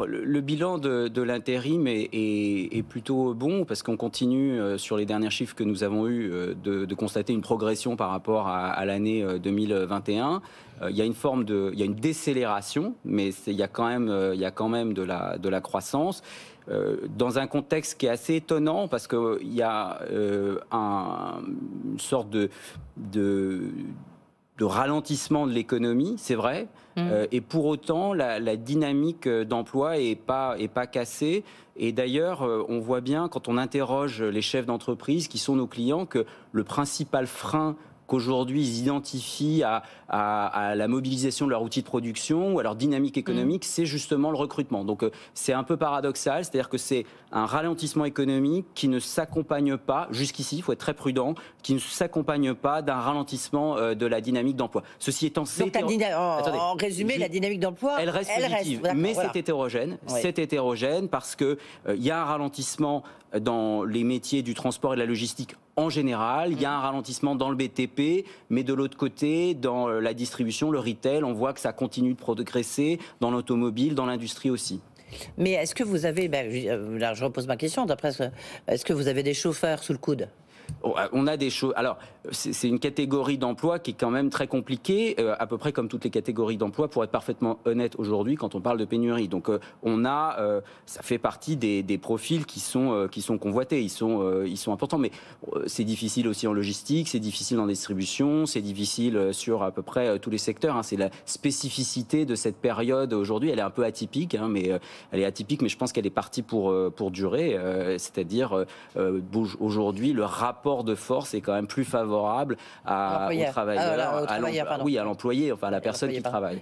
Le bilan de l'intérim est plutôt bon parce qu'on continue, sur les derniers chiffres que nous avons eus, de constater une progression par rapport à l'année 2021. Il y a il y a une décélération, mais il y a quand même de la croissance. Dans un contexte qui est assez étonnant parce qu'il y a une sorte de ralentissement de l'économie, c'est vrai, et pour autant la dynamique d'emploi est pas cassée. Et d'ailleurs, on voit bien quand on interroge les chefs d'entreprise qui sont nos clients que le principal frein qu'aujourd'hui ils identifient à la mobilisation de leur outil de production ou à leur dynamique économique, c'est justement le recrutement. Donc c'est un peu paradoxal, c'est-à-dire que c'est un ralentissement économique qui ne s'accompagne pas, jusqu'ici, il faut être très prudent, qui ne s'accompagne pas d'un ralentissement de la dynamique d'emploi. Ceci étant, Donc en résumé, la dynamique d'emploi, elle reste positive, mais voilà. c'est hétérogène. Oui. C'est hétérogène parce que il y a un ralentissement dans les métiers du transport et de la logistique en général. Il y a un ralentissement dans le BTP, mais de l'autre côté, dans la distribution, le retail, on voit que ça continue de progresser, dans l'automobile, dans l'industrie aussi. Mais est-ce que vous avez, là je repose ma question, est-ce que vous avez des chauffeurs sous le coude? On a des choses. Alors, c'est une catégorie d'emploi qui est quand même très compliquée, à peu près comme toutes les catégories d'emploi, pour être parfaitement honnête aujourd'hui, quand on parle de pénurie. Donc, ça fait partie des profils qui sont convoités, ils sont importants. Mais c'est difficile aussi en logistique, c'est difficile en distribution, c'est difficile sur à peu près tous les secteurs. Hein. C'est la spécificité de cette période aujourd'hui. Elle est un peu atypique, hein, mais elle est atypique, mais je pense qu'elle est partie pour durer. C'est-à-dire, aujourd'hui, le rapport de force est quand même plus favorable au travailleur, à l'employé, oui, à l'employé, enfin à la personne qui travaille.